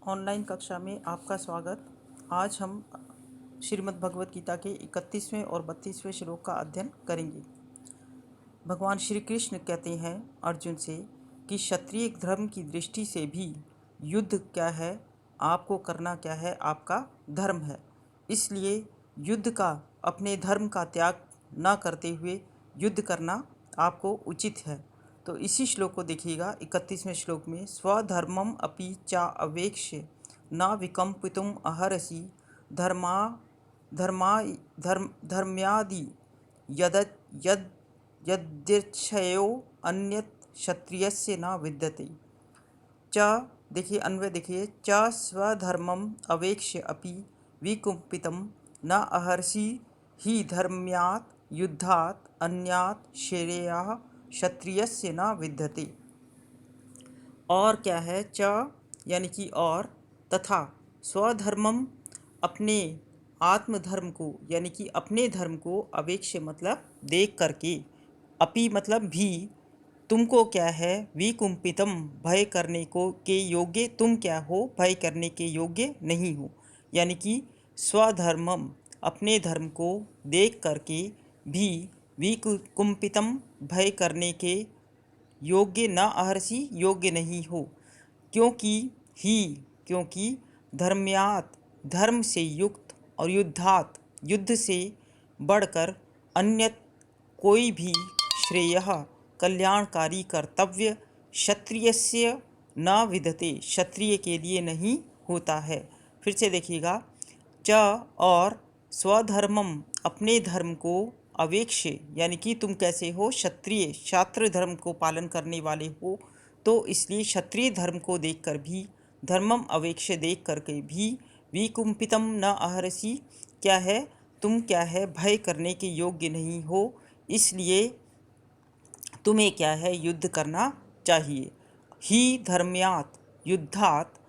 Online कक्षा में आपका स्वागत। आज हम श्रीमद् भगवत गीता के 31वें और 32वें श्लोक का अध्ययन करेंगे। भगवान श्री कृष्ण कहते हैं अर्जुन से कि क्षत्रिय धर्म की दृष्टि से भी युद्ध क्या है, आपको करना क्या है, आपका धर्म है। इसलिए युद्ध का, अपने धर्म का त्याग न करते हुए युद्ध करना आपको उचित है। तो इसी श्लोक को देखिएगा। 31वें श्लोक में स्वधर्मम अपि चा अवेक्ष्य न विकम्पितुम अहर्षि धर्मा धर्मा धर्म्यादि यद यद यद्यक्षयो अन्यत् क्षत्रियस्य न विद्यते। च देखिए, अन्वय देखिए, च स्वधर्मम अवेक्ष्य अपि विकुम्पितम न अहर्षि हि धर्म्यात् युद्धात् अन्यात् श्रेयः क्षत्रियस्य न विद्यते। और क्या है? च यानी कि और, तथा स्वधर्मम अपने आत्मधर्म को, यानी कि अपने धर्म को, अवेक्ष्य मतलब देख करके, अपि मतलब भी, तुमको क्या है, विकुम्पितम भय करने को के योग्य, तुम क्या हो, भय करने के योग्य नहीं हो। यानी कि स्वधर्मम अपने धर्म को देख करके भी विकुम्पितम भय करने के योग्य, न अहर्षि योग्य नहीं हो। क्योंकि धर्म्यात् धर्म से युक्त और युद्धात् युद्ध से बढ़कर अन्यत कोई भी श्रेयः कल्याणकारी कर्तव्य क्षत्रियस्य न विद्यते, क्षत्रिय के लिए नहीं होता है। फिर से देखिएगा, च और स्वधर्मम अपने धर्म को अवेक्ष्य यानी कि तुम कैसे हो, क्षत्रिय, क्षात्र धर्म को पालन करने वाले हो, तो इसलिए क्षत्रिय धर्म को देखकर भी, धर्मम अवेक्ष्य देख करके भी, विकुम्पितम न अहर्षि क्या है, तुम क्या है, भय करने के योग्य नहीं हो, इसलिए तुम्हें क्या है, युद्ध करना चाहिए। ही धर्म्यात् युद्धात्,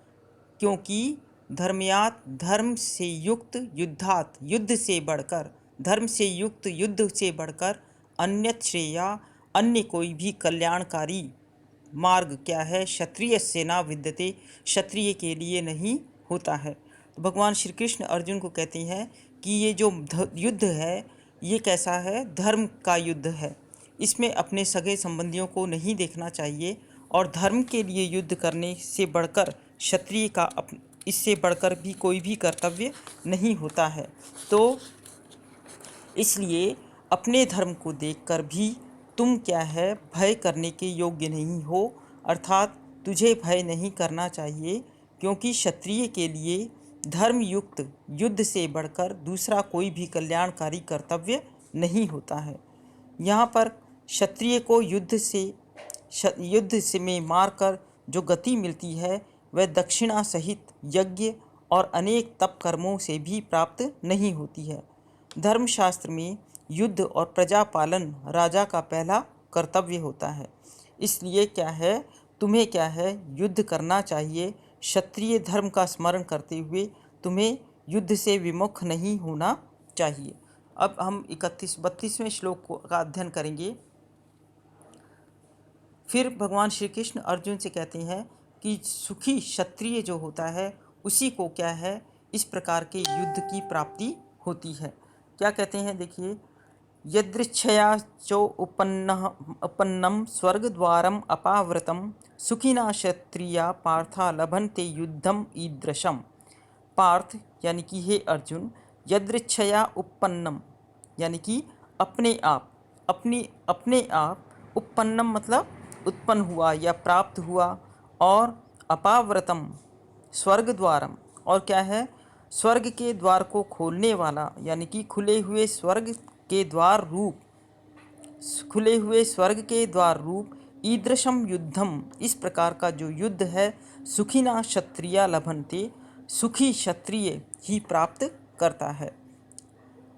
क्योंकि धर्म्यात् धर्म से युक्त, युद्धात् युद्ध से बढ़कर, धर्म से युक्त युद्ध से बढ़कर, अन्यत श्रेया अन्य कोई भी कल्याणकारी मार्ग क्या है, क्षत्रिय से न विद्यते, क्षत्रिय के लिए नहीं होता है। तो भगवान श्री कृष्ण अर्जुन को कहते हैं कि ये जो युद्ध है, ये कैसा है, धर्म का युद्ध है। इसमें अपने सगे संबंधियों को नहीं देखना चाहिए, और धर्म के लिए युद्ध करने से बढ़कर क्षत्रिय का इससे बढ़कर भी कोई भी कर्तव्य नहीं होता है। तो इसलिए अपने धर्म को देखकर भी तुम क्या है, भय करने के योग्य नहीं हो, अर्थात तुझे भय नहीं करना चाहिए, क्योंकि क्षत्रिय के लिए धर्म युक्त युद्ध से बढ़कर दूसरा कोई भी कल्याणकारी कर्तव्य नहीं होता है। यहाँ पर क्षत्रिय को युद्ध से में मारकर जो गति मिलती है, वह दक्षिणा सहित यज्ञ और अनेक तप कर्मों से भी प्राप्त नहीं होती है। धर्मशास्त्र में युद्ध और प्रजा पालन राजा का पहला कर्तव्य होता है। इसलिए क्या है, तुम्हें क्या है, युद्ध करना चाहिए। क्षत्रिय धर्म का स्मरण करते हुए तुम्हें युद्ध से विमुख नहीं होना चाहिए। अब हम 32वें श्लोक का अध्ययन करेंगे। फिर भगवान श्री कृष्ण अर्जुन से कहते हैं कि सुखी क्षत्रिय जो होता है, उसी को क्या है, इस प्रकार के युद्ध की प्राप्ति होती है। क्या कहते हैं, देखिए, यदृच्छया चो उपन्नम स्वर्गद्वारम अपावृतम सुखिना क्षत्रिया पार्था लभन्ते युद्धम ईदृशम। पार्थ यानी कि हे अर्जुन, यदृच्छया उपन्नम यानी कि अपने आप, उपन्नम मतलब उत्पन्न हुआ या प्राप्त हुआ, और अपावृतम स्वर्ग द्वारम, और क्या है, स्वर्ग के द्वार को खोलने वाला, यानी कि खुले हुए स्वर्ग के द्वार रूप ईदृशम युद्धम, इस प्रकार का जो युद्ध है, सुखिना क्षत्रिया लभन्ते, सुखी क्षत्रिय ही प्राप्त करता है।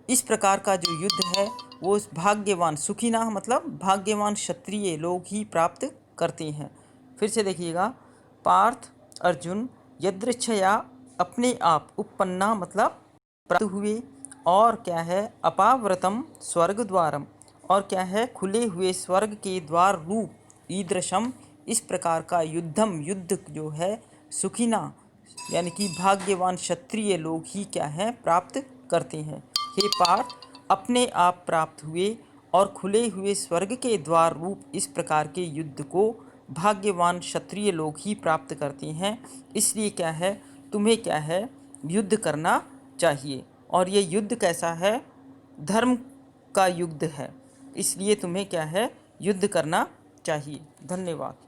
इस प्रकार का जो युद्ध है वो भाग्यवान, सुखिना मतलब भाग्यवान क्षत्रिय लोग ही प्राप्त करते हैं। फिर से देखिएगा, पार्थ अर्जुन, यदृच्छया अपने आप, उपन्ना मतलब प्राप्त हुए, और क्या है, अपावृतम स्वर्ग द्वारम, और क्या है, खुले हुए स्वर्ग के द्वार रूप ईदृशम, इस प्रकार का युद्ध जो है, सुखिना यानी कि भाग्यवान क्षत्रिय लोग ही क्या है, प्राप्त करते हैं। हे पार्थ, अपने आप प्राप्त हुए और खुले हुए स्वर्ग के द्वार रूप इस प्रकार के युद्ध को भाग्यवान क्षत्रिय लोग ही प्राप्त करते हैं। इसलिए क्या है, तुम्हें क्या है, युद्ध करना चाहिए। और ये युद्ध कैसा है, धर्म का युद्ध है। इसलिए तुम्हें क्या है, युद्ध करना चाहिए। धन्यवाद।